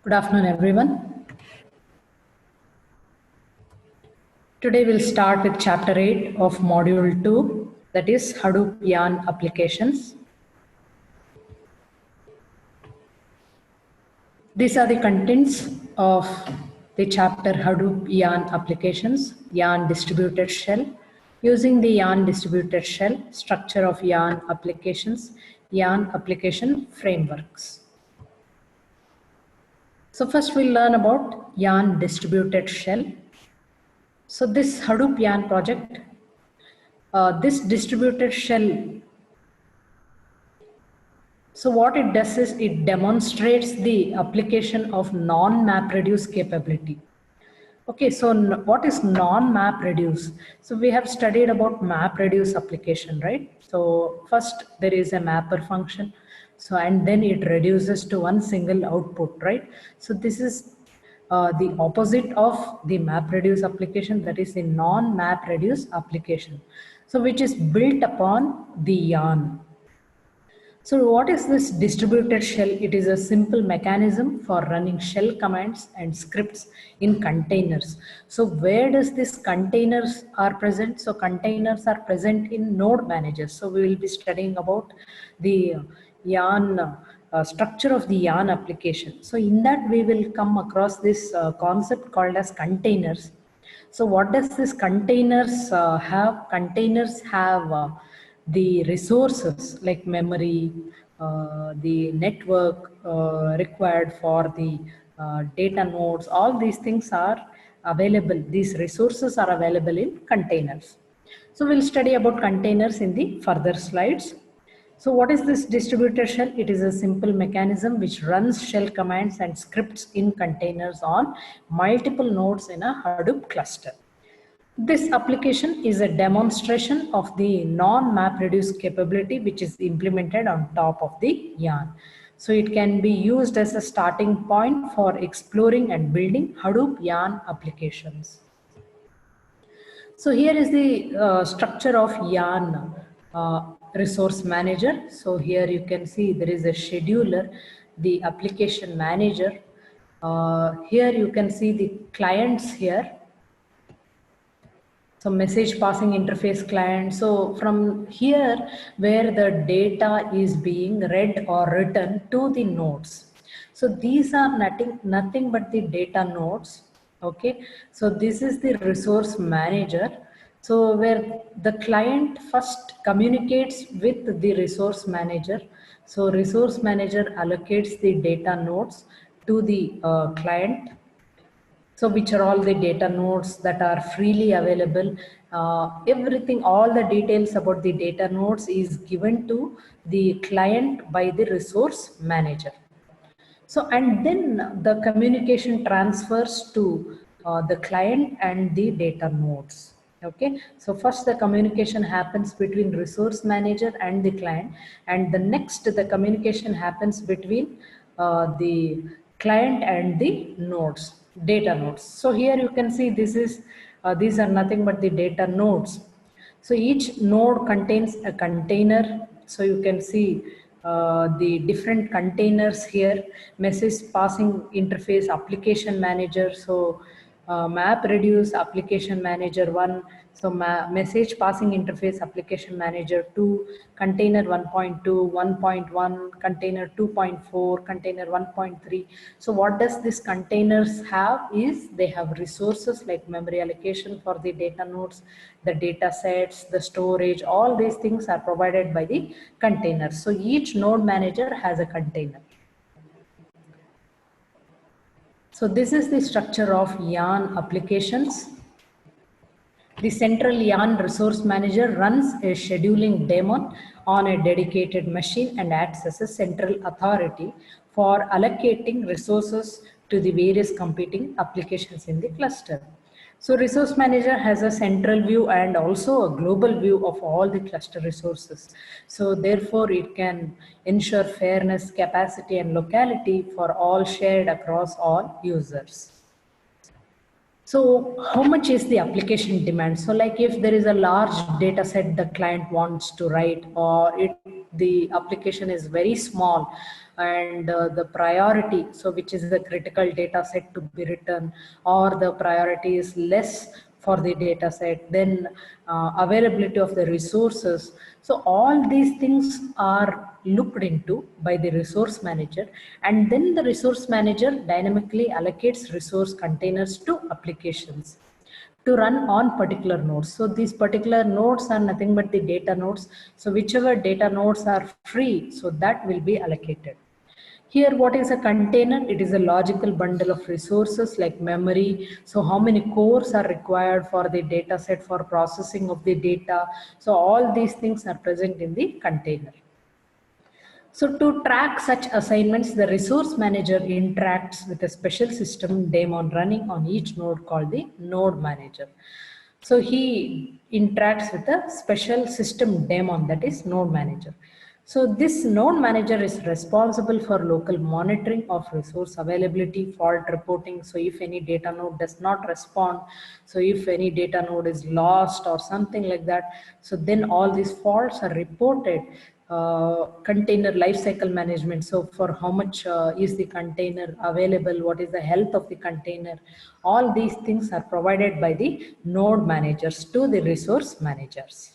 Good afternoon, everyone. Today we'll start with Chapter 8 of Module 2, that is Hadoop Yarn Applications. These are the contents of the chapter Hadoop Yarn Applications, Yarn Distributed Shell, using the Yarn Distributed Shell, structure of Yarn applications, Yarn application frameworks. So first we'll learn about Yarn Distributed Shell. So this Hadoop Yarn project, this distributed shell, so what it does is it demonstrates the application of non-MapReduce capability. Okay, so what is non-MapReduce? So we have studied about MapReduce application, right? So first there is a mapper function, so and then it reduces to one single output, right? So this is the opposite of the MapReduce application, that is the non-MapReduce application. So which is built upon the yarn. So what is this distributed shell? It is a simple mechanism for running shell commands and scripts in containers. So where does this containers are present? So containers are present in node managers. So we will be studying about the yarn structure of the yarn application. So in that we will come across this concept called as containers. So what does this containers have? Containers have the resources like memory, the network required for the data nodes. All these things are available. These resources are available in containers. So we'll study about containers in the further slides. So what is this distributed shell? It is a simple mechanism which runs shell commands and scripts in containers on multiple nodes in a Hadoop cluster. This application is a demonstration of the non-MapReduce capability which is implemented on top of the yarn. So it can be used as a starting point for exploring and building Hadoop yarn applications. So here is the structure of yarn resource manager. So here you can see there is a scheduler, the application manager. Here you can see the clients here. So message passing interface client. So from here where the data is being read or written to the nodes. So these are nothing but the data nodes. Okay, so this is the resource manager. So where the client first communicates with the resource manager. So resource manager allocates the data nodes to the client. So which are all the data nodes that are freely available. Everything, all the details about the data nodes is given to the client by the resource manager. So and then the communication transfers to the client and the data nodes. Okay, so first the communication happens between resource manager and the client, and the next the communication happens between the client and the nodes, data nodes. So here you can see this is these are nothing but the data nodes. So each node contains a container. So you can see the different containers here, message passing interface application manager. So MapReduce application manager 1, so message passing interface application manager 2, container 1.2, 1.1, container 2.4, container 1.3. So what does this containers have is they have resources like memory allocation for the data nodes, the data sets, the storage, all these things are provided by the containers. So each node manager has a container. So this is the structure of yarn applications. The central yarn resource manager runs a scheduling daemon on a dedicated machine and acts as a central authority for allocating resources to the various competing applications in the cluster. So resource manager has a central view and also a global view of all the cluster resources. So therefore it can ensure fairness, capacity and locality for all shared across all users. So how much is the application demand? So like if there is a large data set the client wants to write, or the application is very small and the priority, so which is the critical data set to be written, or the priority is less for the data set, then availability of the resources. So all these things are looked into by the resource manager, and then the resource manager dynamically allocates resource containers to applications to run on particular nodes. So these particular nodes are nothing but the data nodes. So whichever data nodes are free, so that will be allocated. Here, what is a container? It is a logical bundle of resources like memory. So how many cores are required for the data set for processing of the data? So all these things are present in the container. So to track such assignments, the resource manager interacts with a special system daemon running on each node called the node manager. So he interacts with a special system daemon, that is node manager. So this node manager is responsible for local monitoring of resource availability, fault reporting. So if any data node does not respond, so if any data node is lost or something like that, so then all these faults are reported. Container lifecycle management. So for how much is the container available, what is the health of the container, all these things are provided by the node managers to the resource managers.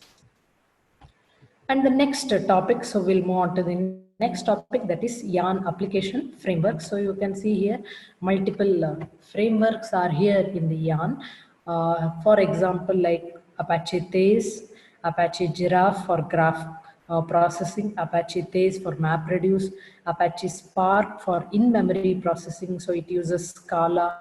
And the next topic, so we'll move on to the next topic, that is Yarn application framework. So you can see here multiple frameworks are here in the Yarn. For example, like Apache Thais, Apache Giraffe for graph processing, Apache Thais for MapReduce, Apache Spark for in-memory processing. So it uses Scala,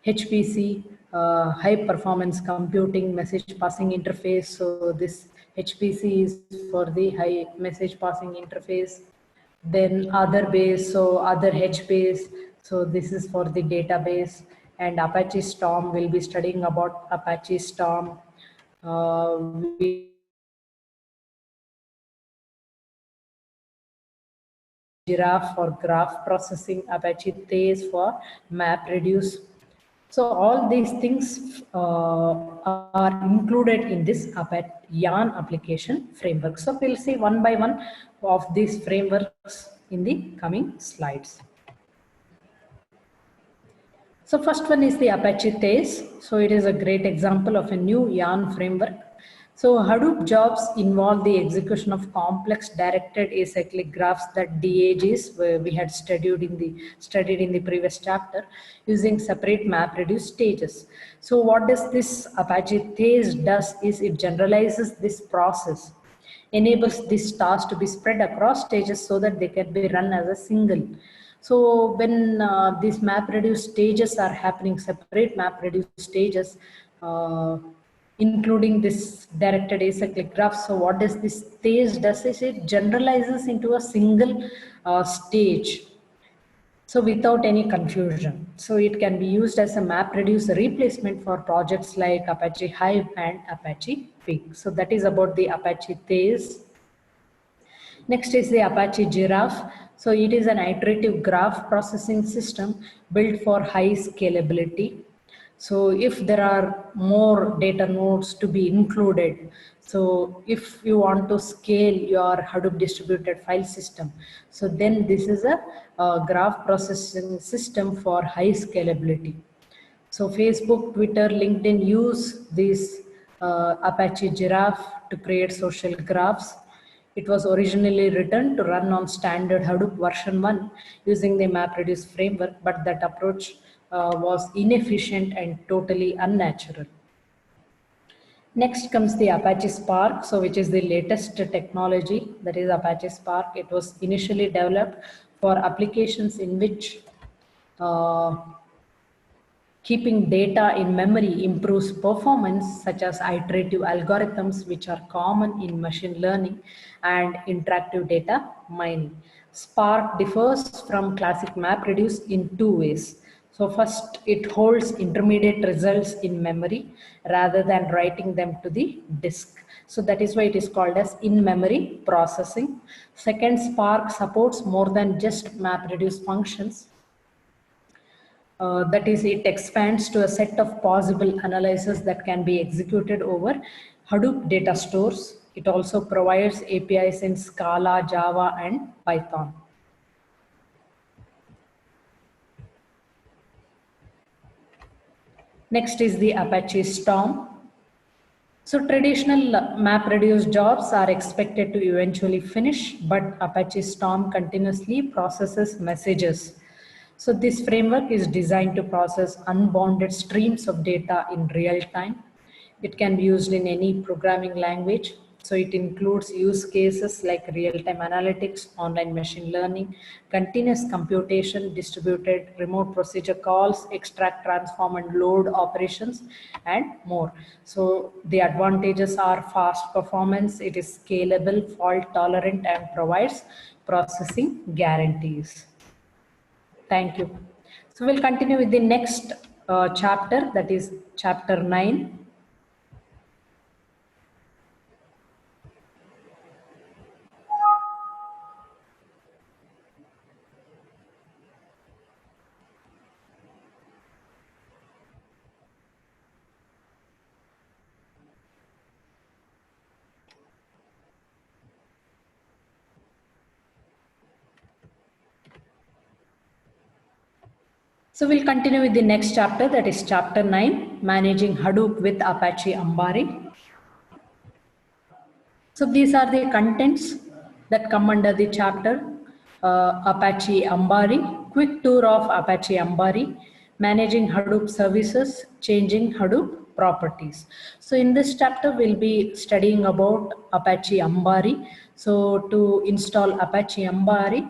HPC, high performance computing message passing interface. So this HPC is for the high message passing interface. Then other base, so other HBase. So this is for the database. And Apache Storm, will be studying about Apache Storm. We Giraffe for graph processing, Apache Thais for MapReduce. So all these things are included in this Yarn application framework. So we'll see one by one of these frameworks in the coming slides. So first one is the Apache Thais. So it is a great example of a new Yarn framework. So Hadoop jobs involve the execution of complex directed acyclic graphs, that DAGs we had studied in the previous chapter, using separate MapReduce stages. So what does this Apache Thais does is it generalizes this process, enables this task to be spread across stages so that they can be run as a single. So when these MapReduce stages are happening, separate MapReduce stages, including this directed acyclic graph. So what does this stage does is it generalizes into a single stage. So without any confusion. So it can be used as a MapReduce replacement for projects like Apache Hive and Apache Pig. So that is about the Apache Thais. Next is the Apache Giraffe. So it is an iterative graph processing system built for high scalability. So if there are more data nodes to be included, so if you want to scale your Hadoop distributed file system, so then this is a graph processing system for high scalability. So Facebook, Twitter, LinkedIn use this Apache Giraffe to create social graphs. It was originally written to run on standard Hadoop version 1 using the MapReduce framework, but that approach was inefficient and totally unnatural. Next comes the Apache Spark, so which is the latest technology, that is Apache Spark. It was initially developed for applications in which keeping data in memory improves performance, such as iterative algorithms, which are common in machine learning, and interactive data mining. Spark differs from classic MapReduce in two ways. So first, it holds intermediate results in memory rather than writing them to the disk. So that is why it is called as in-memory processing. Second, Spark supports more than just MapReduce functions. That is, it expands to a set of possible analyses that can be executed over Hadoop data stores. It also provides APIs in Scala, Java, and Python. Next is the Apache Storm. So traditional MapReduce jobs are expected to eventually finish, but Apache Storm continuously processes messages. So this framework is designed to process unbounded streams of data in real time. It can be used in any programming language. So it includes use cases like real-time analytics, online machine learning, continuous computation, distributed remote procedure calls, extract, transform, and load operations, and more. So the advantages are fast performance, it is scalable, fault tolerant, and provides processing guarantees. Thank you. So we'll continue with the next chapter, that is chapter 9. So we'll continue with the next chapter, that is chapter 9, managing Hadoop with Apache Ambari. So these are the contents that come under the chapter, Apache Ambari, quick tour of Apache Ambari, managing Hadoop services, changing Hadoop properties. So in this chapter, we'll be studying about Apache Ambari. So to install Apache Ambari,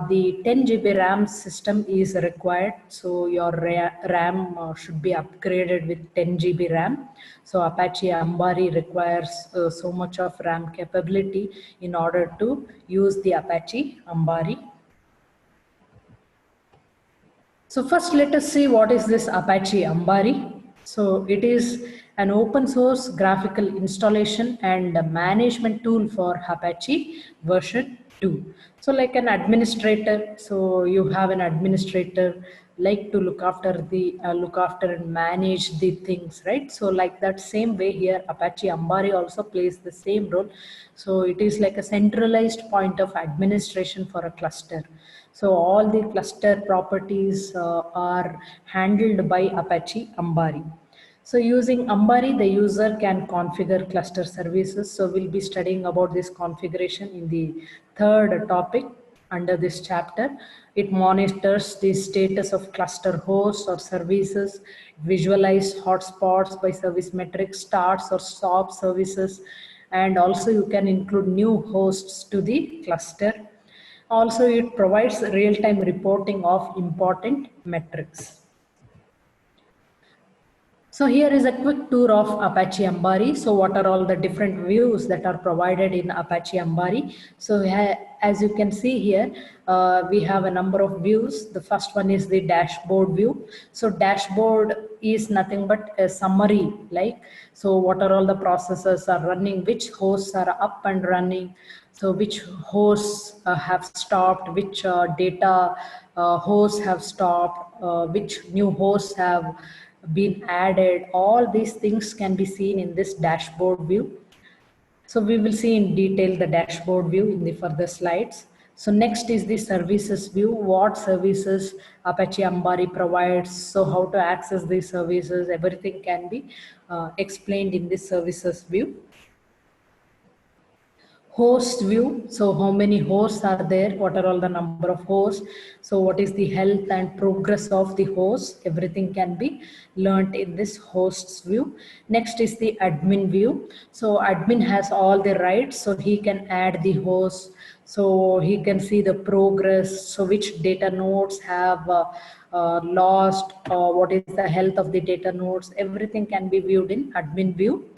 the 10 GB RAM system is required. So your RAM should be upgraded with 10 GB RAM. So Apache Ambari requires so much of RAM capability in order to use the Apache Ambari. So first let us see what is this Apache Ambari. So it is an open source graphical installation and management tool for Apache version 2. So like an administrator, so you have an administrator like to look after and manage the things, right? So like that same way here, Apache Ambari also plays the same role. So it is like a centralized point of administration for a cluster. So all the cluster properties are handled by Apache Ambari. So using Ambari, the user can configure cluster services. So we'll be studying about this configuration in the third topic under this chapter. It monitors the status of cluster hosts or services, visualize hotspots by service metrics, starts or stops services, and also you can include new hosts to the cluster. Also, it provides real-time reporting of important metrics. So here is a quick tour of Apache Ambari. So what are all the different views that are provided in Apache Ambari? So as you can see here, we have a number of views. The first one is the dashboard view. So dashboard is nothing but a summary, like, so what are all the processes are running, which hosts are up and running, so which hosts have stopped, which data hosts have stopped, which new hosts have been added. All these things can be seen in this dashboard view. So we will see in detail the dashboard view in the further slides. So next is the services view, what services Apache Ambari provides, so how to access these services, everything can be explained in this services view. Host view, so how many hosts are there, what are all the number of hosts, so what is the health and progress of the host, everything can be learnt in this hosts view. Next is the admin view. So admin has all the rights, so he can add the host, so he can see the progress, so which data nodes have lost, what is the health of the data nodes, everything can be viewed in admin view.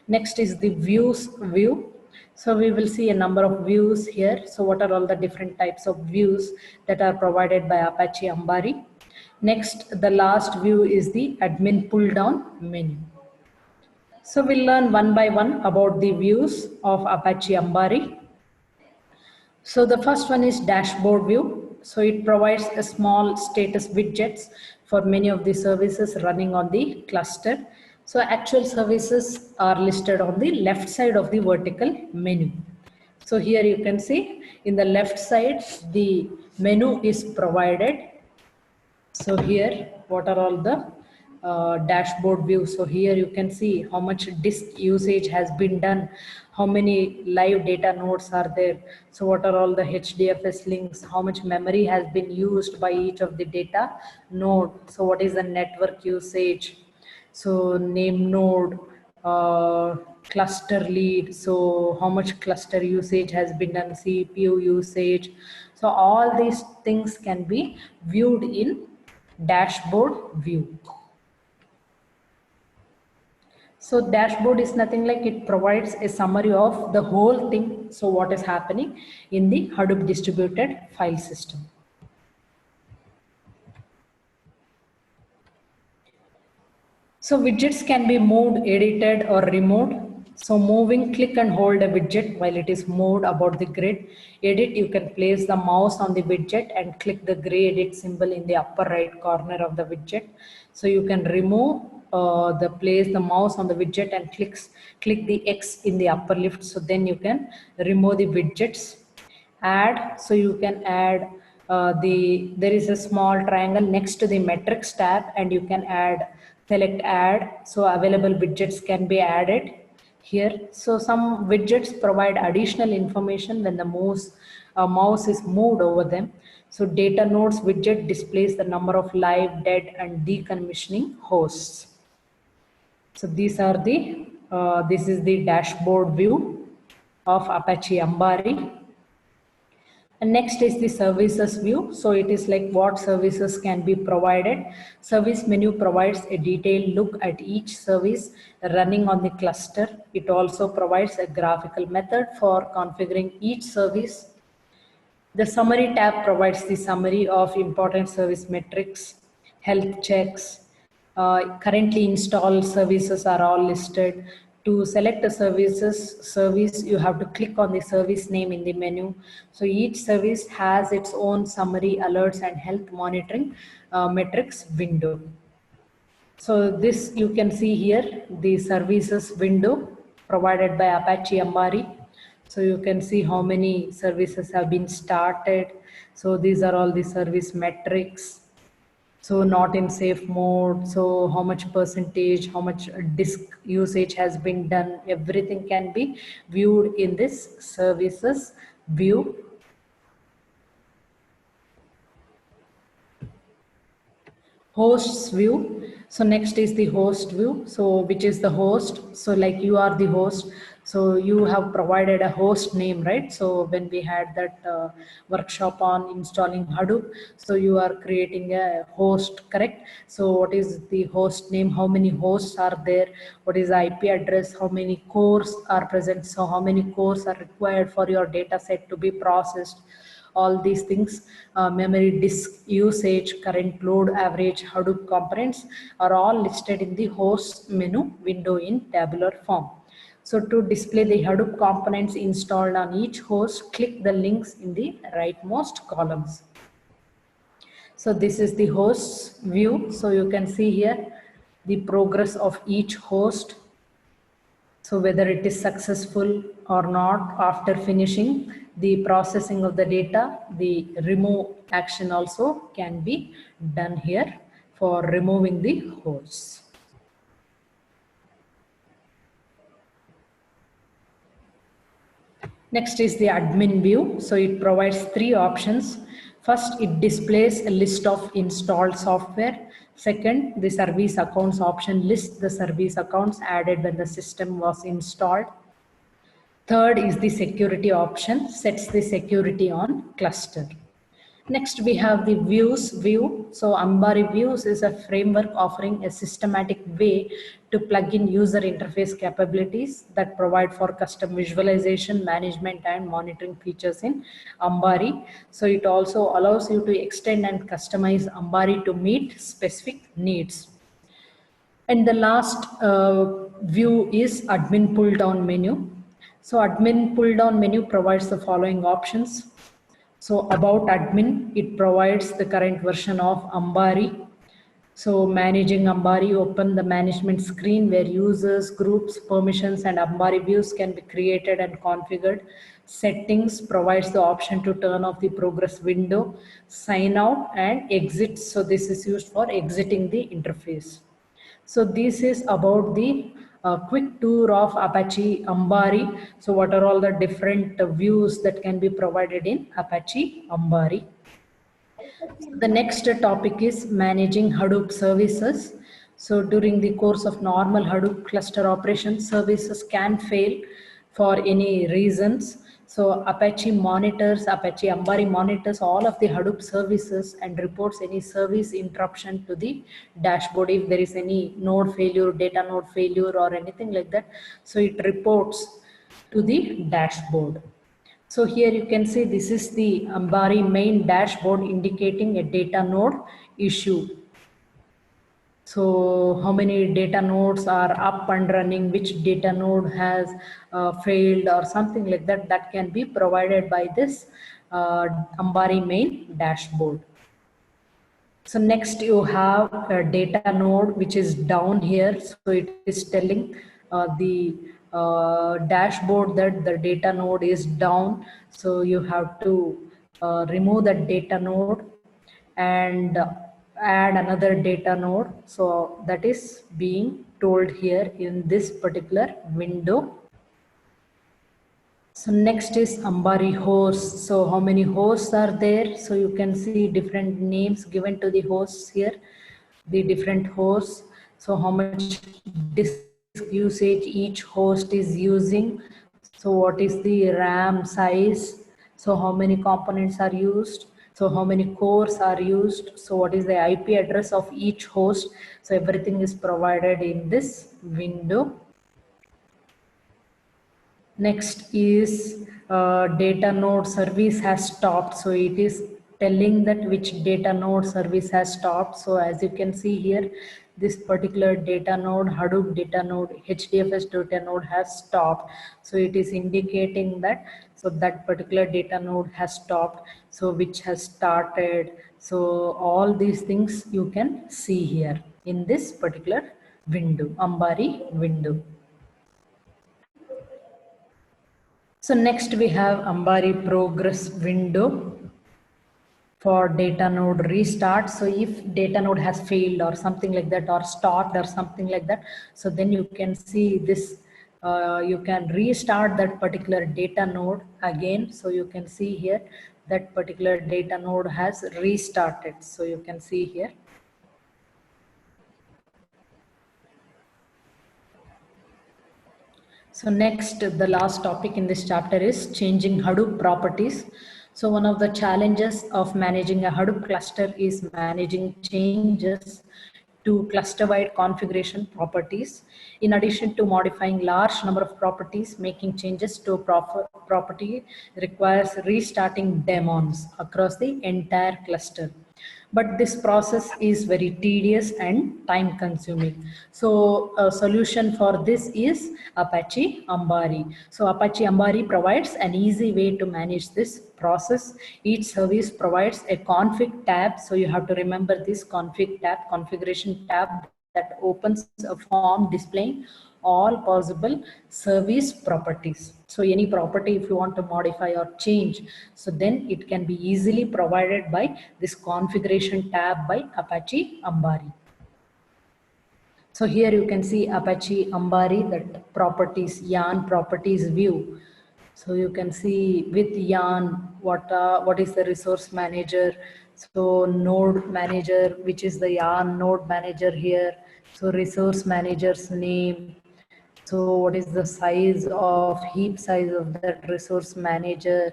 Next is the views view. So we will see a number of views here. So what are all the different types of views that are provided by Apache Ambari? Next, the last view is the admin pull down menu. So we'll learn one by one about the views of Apache Ambari. So the first one is dashboard view. So it provides a small status widgets for many of the services running on the cluster. So actual services are listed on the left side of the vertical menu. So here you can see in the left side, the menu is provided. So here, what are all the dashboard views? So here you can see how much disk usage has been done, how many live data nodes are there. So what are all the HDFS links, how much memory has been used by each of the data node. So what is the network usage? So name node, cluster lead, so how much cluster usage has been done, CPU usage. So all these things can be viewed in dashboard view. So dashboard is nothing like it provides a summary of the whole thing. So what is happening in the Hadoop distributed file system. So widgets can be moved, edited or removed. So moving, click and hold a widget while it is moved about the grid. Edit, you can place the mouse on the widget and click the gray edit symbol in the upper right corner of the widget. So you can remove place the mouse on the widget and click the X in the upper left. So then you can remove the widgets. Add, so you can add there is a small triangle next to the metrics tab and you can select add, so available widgets can be added here. So some widgets provide additional information when the mouse is moved over them. So data nodes widget displays the number of live, dead and decommissioning hosts. So these are the this is the dashboard view of Apache Ambari. And next is the services view. So it is like what services can be provided. Service menu provides a detailed look at each service running on the cluster. It also provides a graphical method for configuring each service. The summary tab provides the summary of important service metrics, health checks. Currently installed services are all listed. To select a service, you have to click on the service name in the menu. So each service has its own summary, alerts and health monitoring metrics window. So this you can see here, the services window provided by Apache Ambari. So you can see how many services have been started. So these are all the service metrics. So not in safe mode. So how much percentage, how much disk usage has been done. Everything can be viewed in this services view. Hosts view. So next is the host view. So which is the host? So like you are the host. So you have provided a host name, right? So when we had that workshop on installing Hadoop, so you are creating a host, correct? So what is the host name? How many hosts are there? What is the IP address? How many cores are present? So how many cores are required for your data set to be processed? All these things, memory disk usage, current load, average Hadoop components are all listed in the host menu window in tabular form. So to display the Hadoop components installed on each host, click the links in the rightmost columns. So this is the hosts view. So you can see here the progress of each host. So whether it is successful or not after finishing the processing of the data, the remove action also can be done here for removing the hosts. Next is the admin view. So it provides three options. First, it displays a list of installed software. Second, the service accounts option lists the service accounts added when the system was installed. Third is the security option, sets the security on cluster. Next, we have the views view. So Ambari Views is a framework offering a systematic way to plug in user interface capabilities that provide for custom visualization, management, and monitoring features in Ambari. So it also allows you to extend and customize Ambari to meet specific needs. And the last view is admin pull down menu. So admin pull down menu provides the following options. So about admin, it provides the current version of Ambari. So managing Ambari, open the management screen where users, groups, permissions, and Ambari views can be created and configured. Settings provides the option to turn off the progress window, sign out and exit. So this is used for exiting the interface. So this is about the quick tour of Apache Ambari. So what are all the different views that can be provided in Apache Ambari? The next topic is managing Hadoop services. So during the course of normal Hadoop cluster operations, services can fail for any reasons. So Apache monitors, Apache Ambari monitors all of the Hadoop services and reports any service interruption to the dashboard. If there is any node failure, data node failure or anything like that, so it reports to the dashboard. So here you can see this is the Ambari main dashboard indicating a data node issue. So how many data nodes are up and running, which data node has failed or something like that, that can be provided by this Ambari main dashboard. So next you have a data node which is down here. So it is telling the dashboard that the data node is down. So you have to remove that data node and add another data node. So that is being told here in this particular window. So next is Ambari hosts. So how many hosts are there? So you can see different names given to the hosts here, the different hosts. So how much disk usage each host is using. So what is the RAM size? So how many components are used? So how many cores are used? So what is the IP address of each host? So everything is provided in this window. Next is data node service has stopped. So it is telling that which data node service has stopped. So as you can see here, this particular data node, Hadoop data node, HDFS data node has stopped. So it is indicating that, so that particular data node has stopped. So which has started. So all these things you can see here in this particular window, Ambari window. So next we have Ambari progress window for data node restart. So if data node has failed or something like that, or stopped or something like that, so then you can see this, you can restart that particular data node again. So you can see here that particular data node has restarted. So you can see here. So next, the last topic in this chapter is changing Hadoop properties. So one of the challenges of managing a Hadoop cluster is managing changes to cluster-wide configuration properties. In addition to modifying large number of properties, making changes to a property requires restarting daemons across the entire cluster. But this process is very tedious and time consuming. So a solution for this is Apache Ambari. So Apache Ambari provides an easy way to manage this process. Each service provides a config tab. So you have to remember this config tab, configuration tab, that opens a form displaying all possible service properties. So any property if you want to modify or change, so then it can be easily provided by this configuration tab by Apache Ambari. So here you can see Apache Ambari, that properties, yarn properties view. So you can see with yarn what is the resource manager. So node manager, which is the yarn node manager here. So resource manager's name. So what is the size of heap size of that resource manager.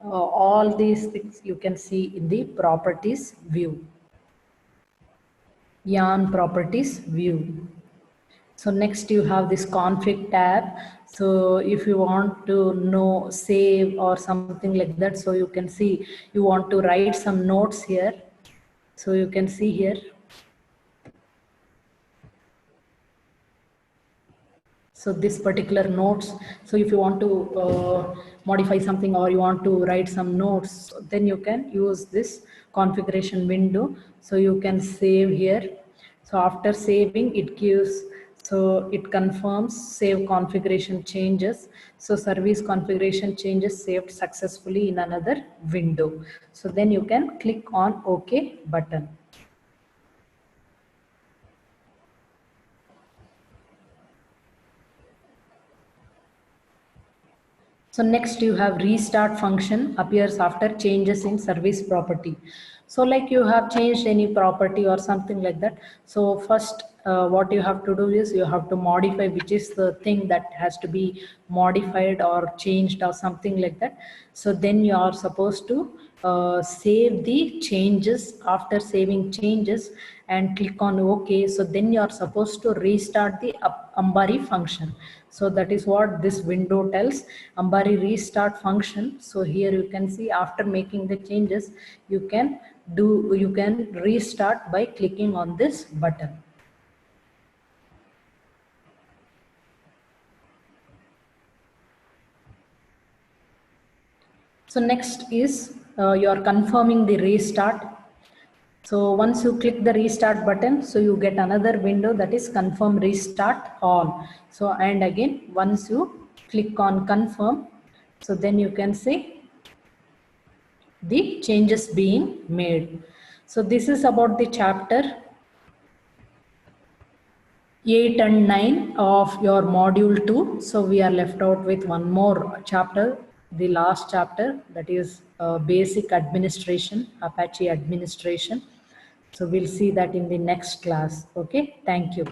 All these things you can see in the properties view. Yarn properties view. So next you have this config tab. So if you want to know, save or something like that, so you can see you want to write some notes here. So you can see here. So this particular notes, so if you want to modify something or you want to write some notes, then you can use this configuration window. So you can save here. So after saving, it gives, so it confirms save configuration changes. So service configuration changes saved successfully in another window. So then you can click on OK button. So next you have restart function appears after changes in service property. So like you have changed any property or something like that. So first what you have to do is you have to modify which is the thing that has to be modified or changed or something like that. So then you are supposed to save the changes. After saving changes and click on OK, so then you are supposed to restart the Ambari function. So that is what this window tells, Ambari restart function. So here you can see after making the changes, you can restart by clicking on this button. So next is you are confirming the restart. So once you click the restart button, so you get another window that is confirm restart all. So and again, once you click on confirm, so then you can see the changes being made. So this is about the chapter 8 and 9 of your module 2. So we are left out with one more chapter, the last chapter, that is basic administration, Apache administration. So we'll see that in the next class. Okay, thank you.